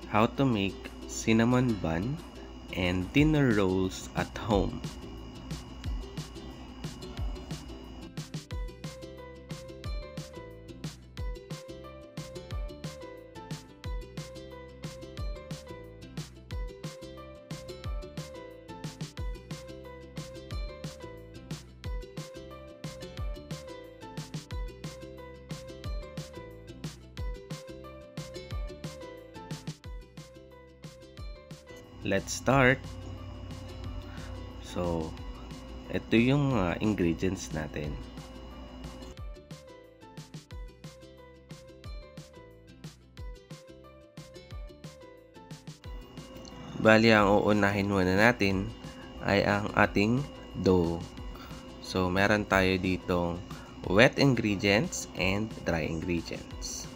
How to make cinnamon bun and dinner rolls at home. Let's start. So, ito yung ingredients natin. Bali, ang uunahin muna natin ay ang ating dough. So, meron tayo ditong wet ingredients and dry ingredients.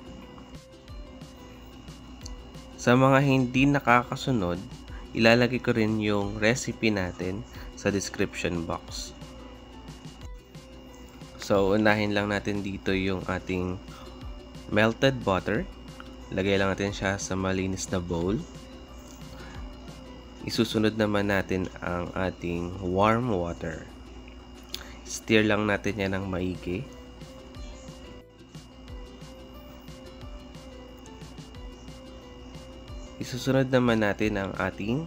Sa mga hindi nakakasunod, ilalagay ko rin yung recipe natin sa description box. So, unahin lang natin dito yung ating melted butter. Lagay lang natin siya sa malinis na bowl. Isusunod naman natin ang ating warm water. Stir lang natin yan ng maigi. Isusunod naman natin ang ating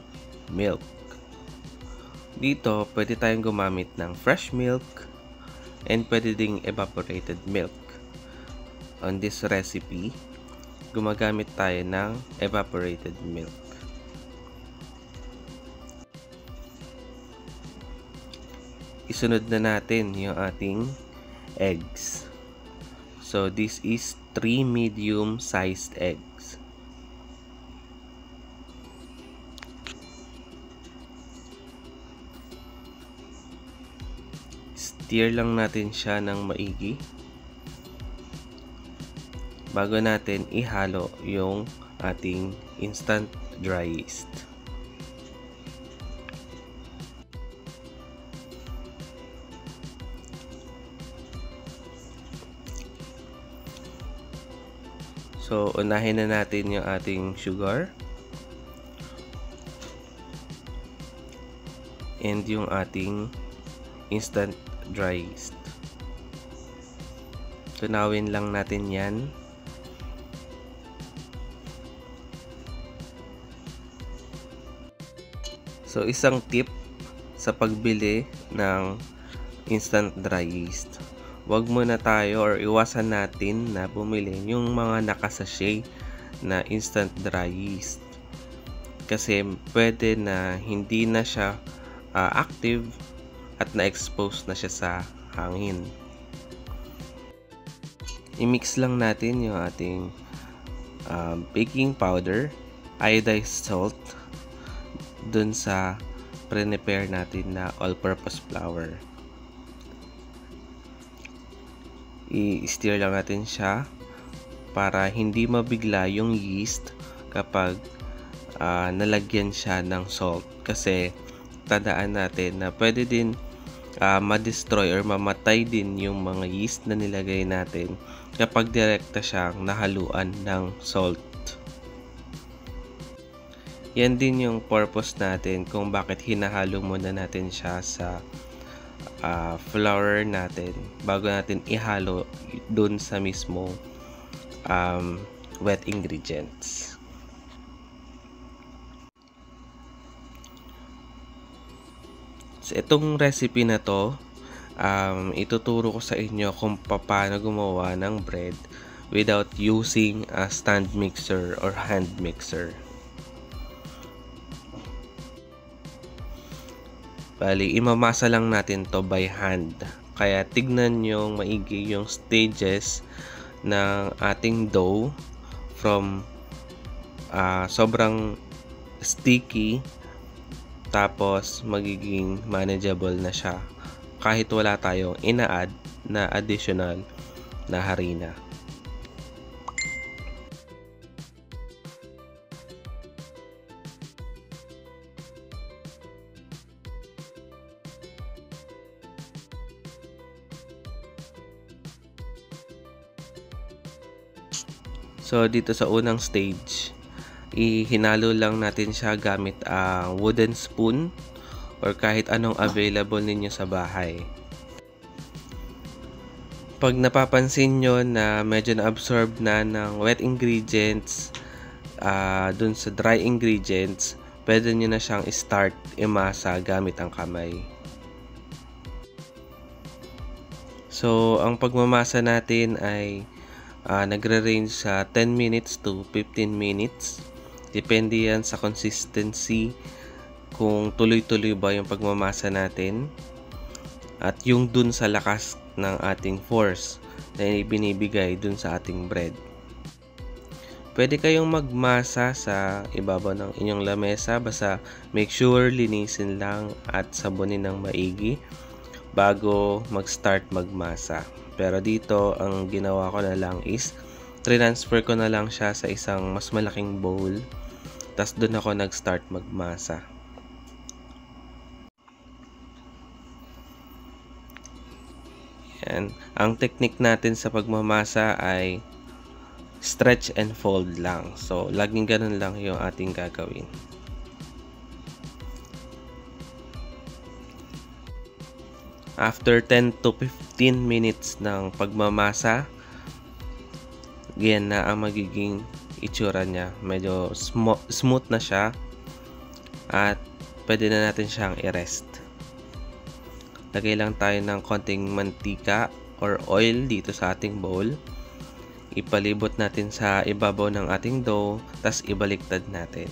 milk. Dito, pwede tayong gumamit ng fresh milk and pwede ding evaporated milk. On this recipe, gumagamit tayo ng evaporated milk. Isunod na natin yung ating eggs. So, this is 3 medium-sized eggs. Stir lang natin siya ng maigi bago natin ihalo yung ating instant dry yeast. So, unahin na natin yung ating sugar and yung ating instant dry yeast. Tunawin lang natin yan. So, isang tip sa pagbili ng instant dry yeast. Huwag muna tayo or iwasan natin na bumili yung mga nakasachet na instant dry yeast. Kasi pwede na hindi na siya active at na-expose na siya sa hangin. I-mix lang natin yung ating baking powder, iodized salt, dun sa pre-prepare natin na all-purpose flour. I-stir lang natin siya para hindi mabigla yung yeast kapag nalagyan siya ng salt. Kasi tandaan natin na pwede din ma-destroy or mamatay din yung mga yeast na nilagay natin kapag direkta siyang nahaluan ng salt. Yan din yung purpose natin kung bakit hinahalo muna natin siya sa flour natin bago natin ihalo dun sa mismo wet ingredients. So, itong recipe na to, ituturo ko sa inyo kung paano gumawa ng bread without using a stand mixer or hand mixer. Bali, imamasa lang natin to by hand. Kaya tignan nyo maigi yung stages ng ating dough from sobrang sticky tapos magiging manageable na siya kahit wala tayong ina-add na additional na harina. So, dito sa unang stage, Ihinalo lang natin siya gamit ang wooden spoon or kahit anong available ninyo sa bahay. Pag napapansin nyo na medyo na-absorb na ng wet ingredients dun sa dry ingredients, pwede nyo na siyang start imasa gamit ang kamay. So, ang pagmamasa natin ay nagre-range sa 10 minutes to 15 minutes. Depende yan sa consistency, kung tuloy-tuloy ba yung pagmamasa natin at yung dun sa lakas ng ating force na ibinibigay dun sa ating bread. Pwede kayong magmasa sa ibabaw ng inyong lamesa, basta make sure linisin lang at sabunin ng maigi bago mag-start magmasa. Pero dito, ang ginawa ko na lang is transfer ko na lang siya sa isang mas malaking bowl, tas doon ako nag-start magmasa. Yan. Ang technique natin sa pagmamasa ay stretch and fold lang. So, laging ganun lang yung ating gagawin. After 10 to 15 minutes ng pagmamasa, yan na ang magiging itsura niya. Medyo smooth na siya at pwede na natin siyang i-rest. Lagay lang tayo ng konting mantika or oil dito sa ating bowl. Ipalibot natin sa ibabaw ng ating dough, tas ibaliktad natin.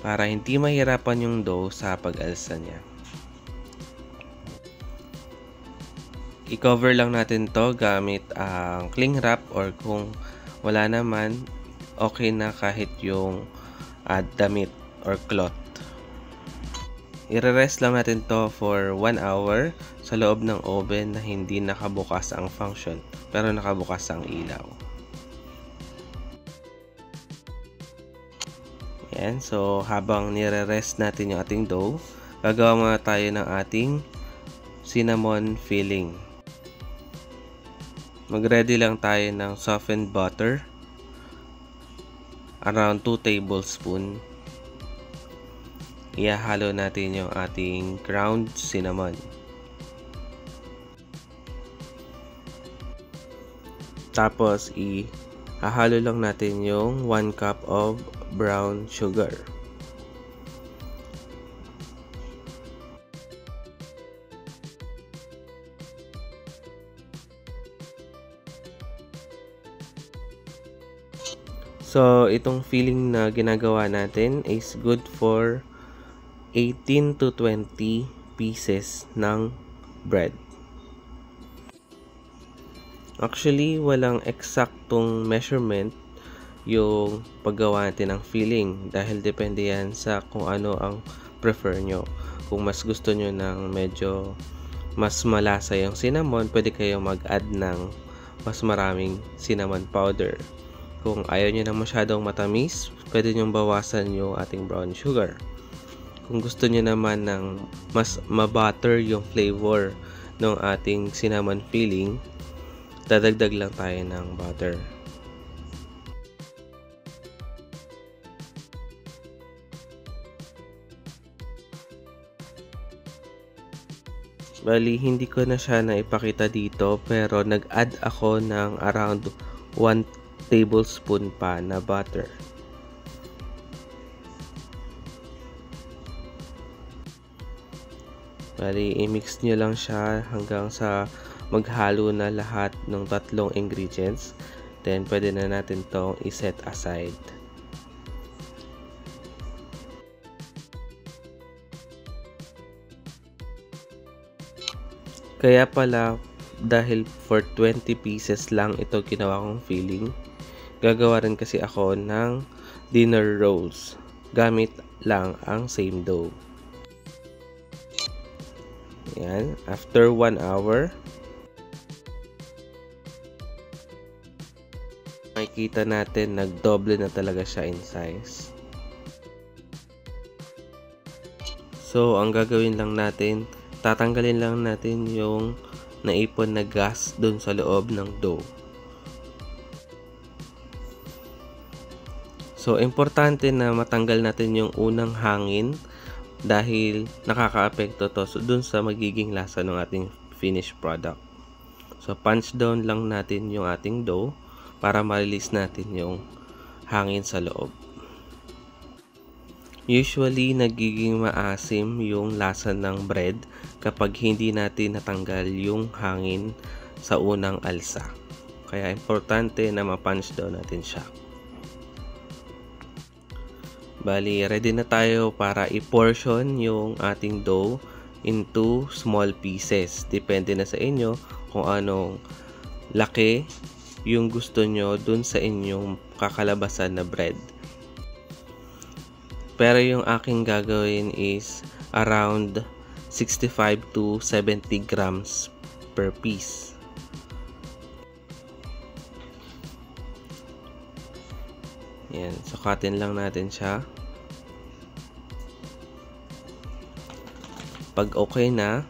Para hindi mahirapan yung dough sa pag-alsa niya. I-cover lang natin to gamit ang cling wrap, or kung wala naman, okay na kahit yung damit or cloth. I-rest lang natin to for 1 hour sa loob ng oven na hindi nakabukas ang function pero nakabukas ang ilaw. Yan, so habang nire-rest natin yung ating dough, gagawa muna tayo ng ating cinnamon filling. Mag-ready lang tayo ng softened butter, around 2 tablespoons. Ihahalo natin yung ating ground cinnamon. Tapos ihahalo lang natin yung 1 cup of brown sugar. So, itong filling na ginagawa natin is good for 18 to 20 pieces ng bread. Actually, walang eksaktong measurement yung paggawa natin ng filling dahil depende yan sa kung ano ang prefer nyo. Kung mas gusto nyo ng medyo mas malasa yung cinnamon, pwede kayo mag-add ng mas maraming cinnamon powder. Kung ayaw nyo na masyadong matamis, pwede nyo bawasan yung ating brown sugar. Kung gusto nyo naman ng mas mabutter yung flavor ng ating cinnamon filling, dadagdag lang tayo ng butter. Bali, hindi ko na siya naipakita dito, pero nag-add ako ng around 1 tablespoon pa na butter. Bali, i-mix nyo lang siya hanggang sa maghalo na lahat ng tatlong ingredients. Then, pwede na natin tong i-set aside. Kaya pala, dahil for 20 pieces lang ito ginawa kong filling, gagawa rin kasi ako ng dinner rolls. Gamit lang ang same dough. Yan, after 1 hour, makikita natin nagdoble na talaga siya in size. So, ang gagawin lang natin, tatanggalin lang natin yung naipon na gas dun sa loob ng dough. So, importante na matanggal natin yung unang hangin dahil nakakaapekto to dun sa magiging lasa ng ating finished product. So, punch down lang natin yung ating dough para ma-release natin yung hangin sa loob. Usually, nagiging maasim yung lasa ng bread kapag hindi natin natanggal yung hangin sa unang alsa. Kaya importante na ma-punch down natin siya. Bali, ready na tayo para i-portion yung ating dough into small pieces. Depende na sa inyo kung anong laki yung gusto nyo dun sa inyong kakalabasan na bread. Pero yung aking gagawin is around 65 to 70 grams per piece. Yan, sukatin lang natin siya. Pag okay na,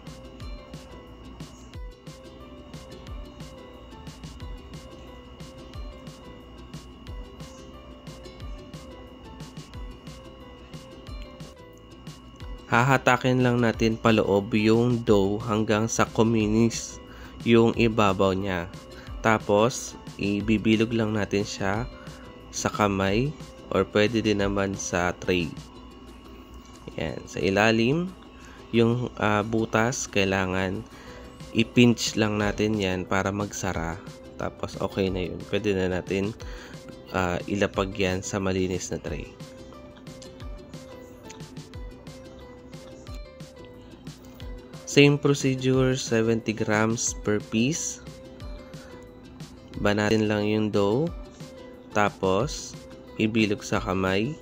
hahatakin lang natin paloob yung dough hanggang sa kuminis yung ibabaw niya. Tapos, ibibilog lang natin siya sa kamay or pwede din naman sa tray. Yan, sa ilalim yung butas kailangan i-pinch lang natin yan para magsara. Tapos okay na yun. Pwede na natin ilapag yan sa malinis na tray. Same procedure, 70 grams per piece. Banatin lang yung dough. Tapos, ibilog sa kamay.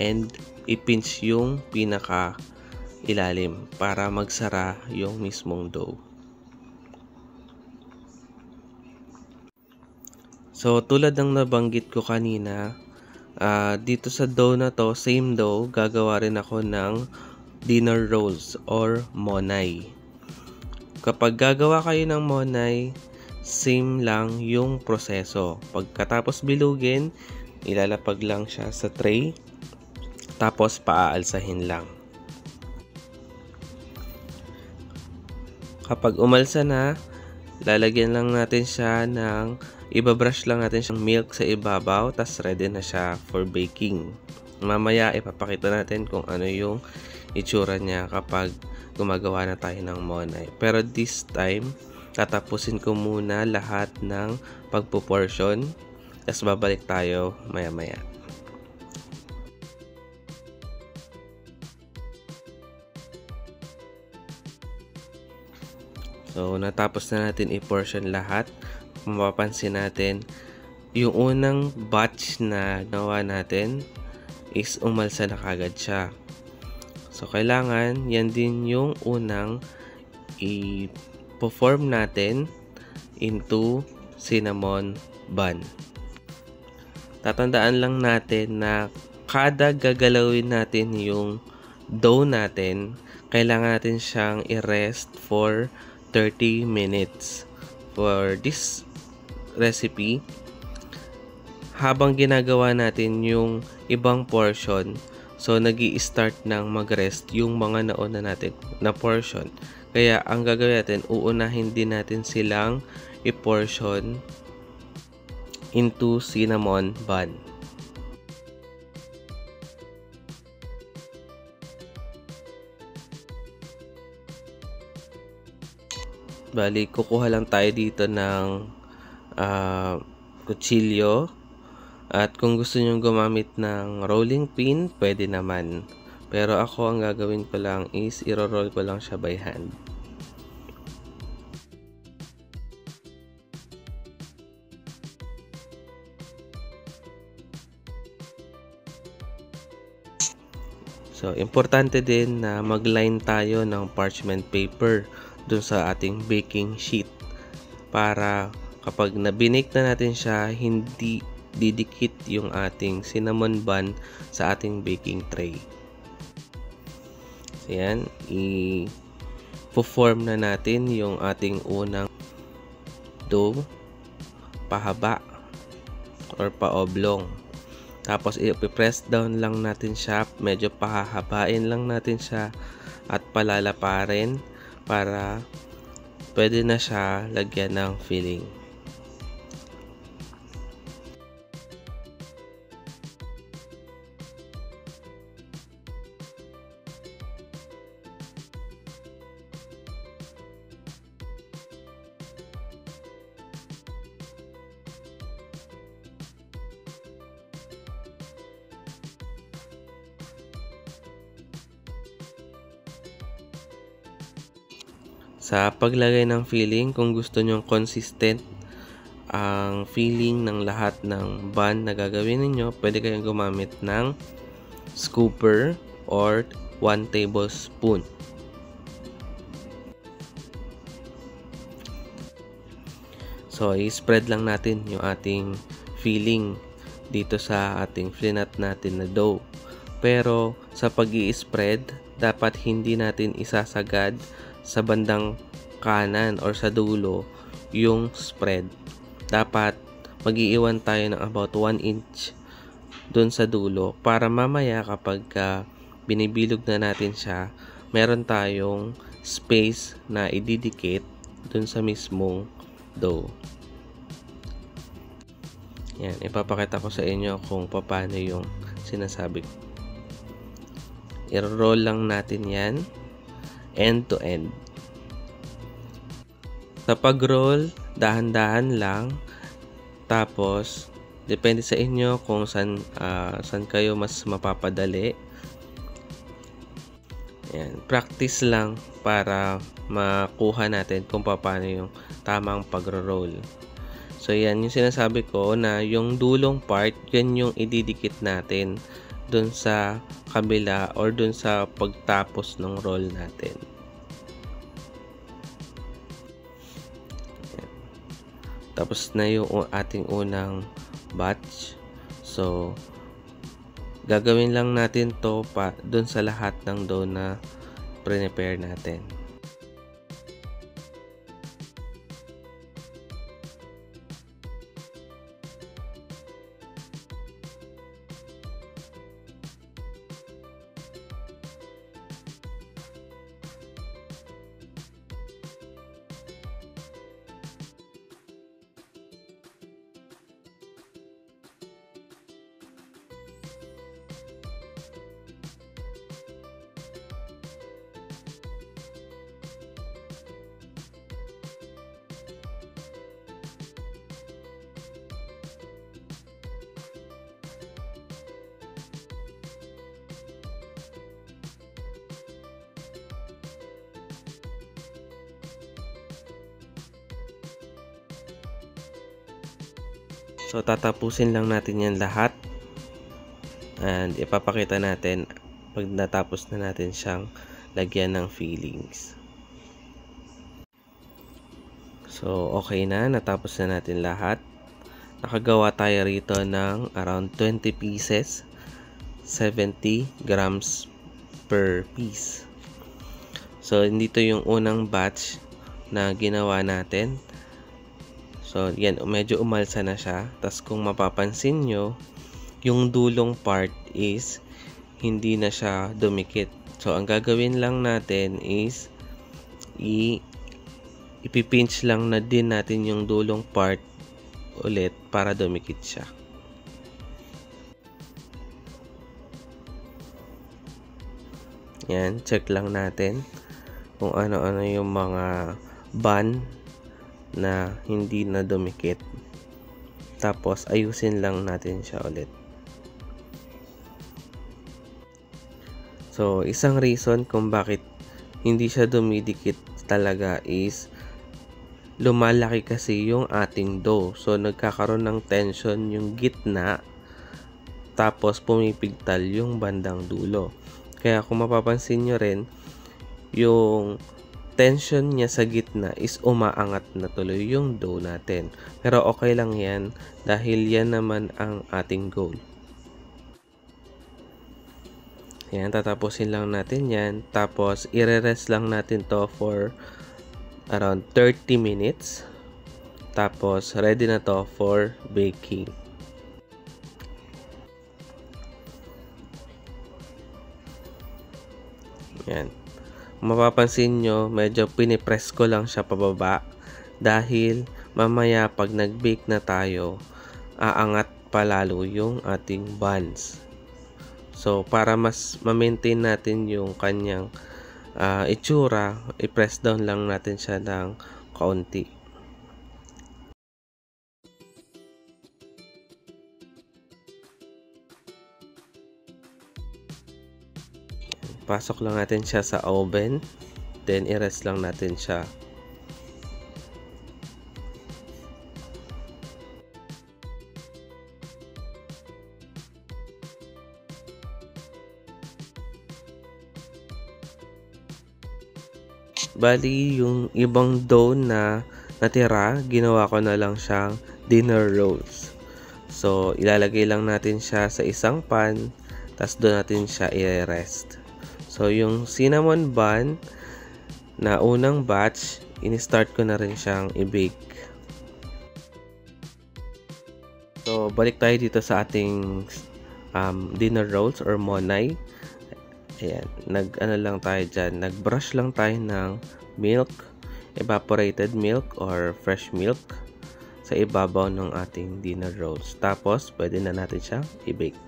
And, ipinch yung pinaka ilalim para magsara yung mismong dough. So, tulad ng nabanggit ko kanina, dito sa dough na to, same dough, gagawa rin ako ng dinner rolls or monay. Kapag gagawa kayo ng monay, same lang yung proseso. Pagkatapos bilugin, ilalapag lang siya sa tray, tapos paaalsahin lang. Kapag umalsa na, lalagyan lang natin siya ng, ibabrush lang natin siyang milk sa ibabaw, tas ready na siya for baking. Mamaya ipapakita natin kung ano yung itsura niya kapag gumagawa na tayo ng monay. Pero this time, tatapusin ko muna lahat ng pagpo-portion, tas babalik tayo maya-maya. So, natapos na natin i-portion lahat. Mapapansin natin, yung unang batch na gawa natin is umalsa na kagad siya. So, kailangan yan din yung unang i-form natin into cinnamon bun. Tatandaan lang natin na kada gagalawin natin yung dough natin, kailangan natin siyang i-rest for 30 minutes. For this recipe, habang ginagawa natin yung ibang portion, so nag-i-start ng mag-rest yung mga nauna natin na portion. Kaya ang gagawin natin, uunahin din natin silang i-portion into cinnamon bun. Bali, kukuha lang tayo dito ng kutsilyo. At kung gusto nyo gumamit ng rolling pin, pwede naman. Pero ako, ang gagawin ko lang is iro-roll ko lang siya by hand. So, importante din na mag-line tayo ng parchment paper dun sa ating baking sheet para kapag nabinake na natin siya, hindi didikit yung ating cinnamon bun sa ating baking tray. So, yan, i-form na natin yung ating unang dough, pahaba. or pa-oblong. Tapos i-press down lang natin siya, medyo pahahabain lang natin siya at palalaparin para pwede na siya lagyan ng filling. Sa paglagay ng filling, kung gusto nyong consistent ang filling ng lahat ng bun na gagawin ninyo, pwede kayong gumamit ng scooper or 1 tablespoon. So, i-spread lang natin yung ating filling dito sa ating flinat natin na dough. Pero sa pag-i-spread, dapat hindi natin isasagad sa bandang kanan or sa dulo yung spread. Dapat mag-iiwan tayo ng about 1 inch dun sa dulo para mamaya kapag binibilog na natin siya, meron tayong space na ididikit dun sa mismong dough. Yan, ipapakita ko sa inyo kung paano yung sinasabi ko. I-roll lang natin yan end to end. Sa pag-roll, dahan-dahan lang. Tapos, depende sa inyo kung saan kayo mas mapapadali. Yan, practice lang para makuha natin kung paano yung tamang pag-roll. So, yan yung sinasabi ko na yung dulong part, yan yung ididikit natin dun sa kabila or dun sa pagtapos ng roll natin. Yan. Tapos na yung ating unang batch. So, gagawin lang natin to dun sa lahat ng dough na prepare natin. So, tatapusin lang natin yan lahat. And ipapakita natin pag natapos na natin siyang lagyan ng fillings. So, okay na. Natapos na natin lahat. Nakagawa tayo rito ng around 20 pieces. 70 grams per piece. So, dito yung unang batch na ginawa natin. So, yan, medyo umalsa na siya. Tapos, kung mapapansin nyo, yung dulong part is hindi na siya dumikit. So, ang gagawin lang natin is ipipinch lang na din natin yung dulong part ulit para dumikit siya. Yan, check lang natin kung ano-ano yung mga bun na hindi na dumikit. Tapos ayusin lang natin siya ulit. So, isang reason kung bakit hindi siya dumidikit talaga is lumalaki kasi yung ating dough. So, nagkakaroon ng tension yung gitna, tapos pumipigtal yung bandang dulo. Kaya kung mapapansin nyo rin, yung tension niya sa gitna is umaangat na tuloy yung dough natin. Pero okay lang yan dahil yan naman ang ating goal. Yan, tatapusin lang natin yan. Tapos, i-rest lang natin to for around 30 minutes. Tapos, ready na to for baking. Yan. Mapapansin nyo, medyo pinipress ko lang siya pababa dahil mamaya pag nag-bake na tayo, aangat palalo yung ating buns. So, para mas ma-maintain natin yung kanyang itsura, i-press down lang natin siya ng kaunti. Pasok lang natin siya sa oven, then i-rest lang natin siya. Bali, yung ibang dough na natira, ginawa ko na lang siyang dinner rolls. So, ilalagay lang natin siya sa isang pan, tapos doon natin siya i-rest. So, yung cinnamon bun na unang batch, ini-start ko na rin siyang i-bake. So, balik tayo dito sa ating dinner rolls or monay. Ayan, nag-ano lang tayo dyan, nag-brush lang tayo ng milk, evaporated milk or fresh milk sa ibabaw ng ating dinner rolls. Tapos, pwede na natin siyang i-bake.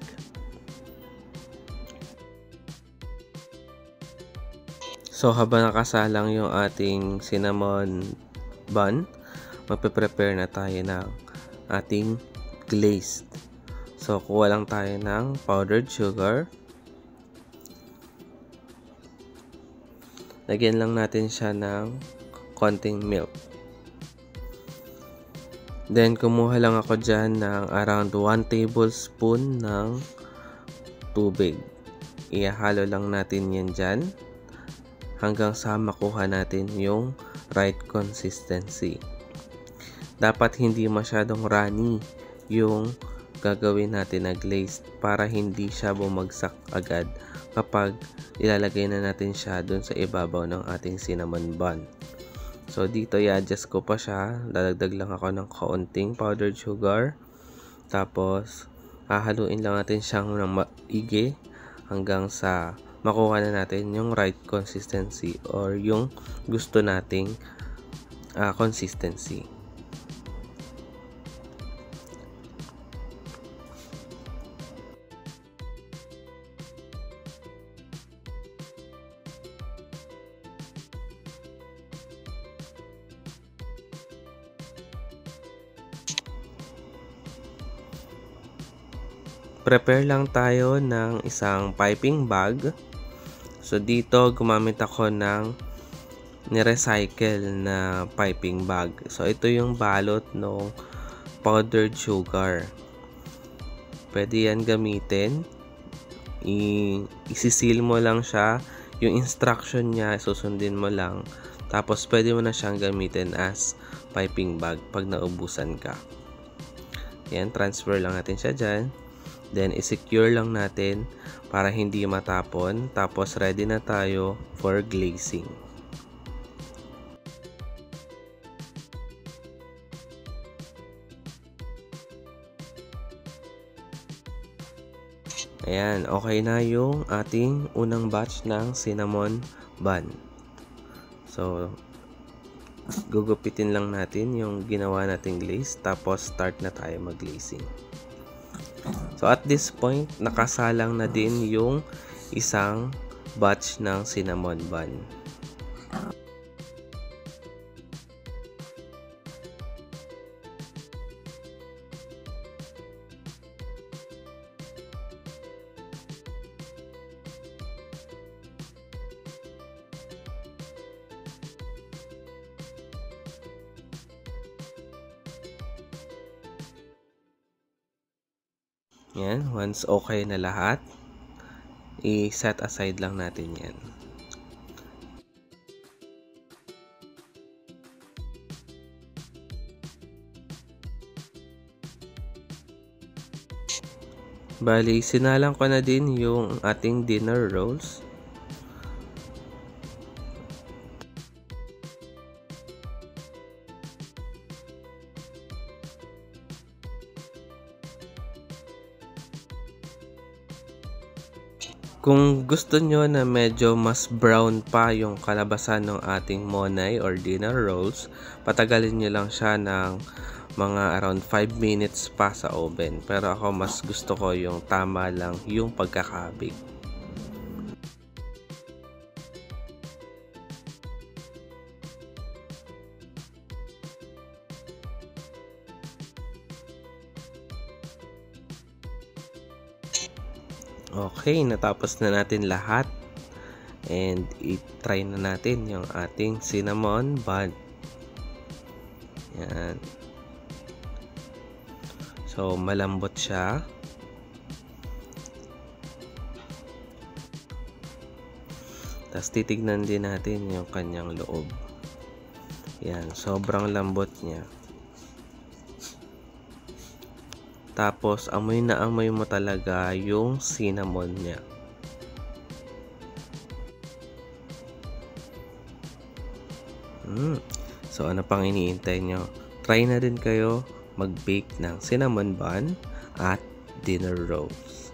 So, habang nakasalang yung ating cinnamon bun, magpe-prepare na tayo ng ating glazed. So, kuha lang tayo ng powdered sugar. Lagyan lang natin siya ng konting milk. Then, kumuha lang ako dyan ng around 1 tablespoon ng tubig. Ihalo lang natin yan dyan hanggang sa makuha natin yung right consistency. Dapat hindi masyadong runny yung gagawin natin na glazed para hindi siya bumagsak agad kapag ilalagay na natin siya dun sa ibabaw ng ating cinnamon bun. So, dito i-adjust ko pa siya. Dadagdag lang ako ng kaunting powdered sugar. Tapos, hahaluin lang natin siyang ng maigi hanggang sa makuha na natin yung right consistency or yung gusto nating consistency. Prepare lang tayo ng isang piping bag. So, dito gumamit ako ng ni-recycle na piping bag. So, ito yung balot ng powdered sugar. Pwede yan gamitin. Isisil mo lang siya. Yung instruction niya, susundin mo lang. Tapos, pwede mo na siyang gamitin as piping bag pag naubusan ka. Yan, transfer lang natin siya dyan. Then, i-secure lang natin para hindi matapon. Tapos, ready na tayo for glazing. Ayan, okay na yung ating unang batch ng cinnamon bun. So, gugupitin lang natin yung ginawa nating glaze. Tapos, start na tayo mag-glazing. So, at this point, nakasalang na din yung isang batch ng cinnamon bun. Yan, once okay na lahat, i-set aside lang natin yan. Bali, sinalang ko na din yung ating dinner rolls. Kung gusto nyo na medyo mas brown pa yung kalabasan ng ating monay or dinner rolls, patagalin nyo lang siya ng mga around 5 minutes pa sa oven. Pero ako mas gusto ko yung tama lang yung pagkakabig. Okay, natapos na natin lahat. And i-try na natin yung ating cinnamon bun. Yan. So, malambot siya. Tapos titignan din natin yung kanyang loob. Yan, sobrang lambot niya. Tapos, amoy na amoy mo talaga yung cinnamon niya. So, ano pang iniintay nyo? Try na din kayo mag-bake ng cinnamon bun at dinner rolls.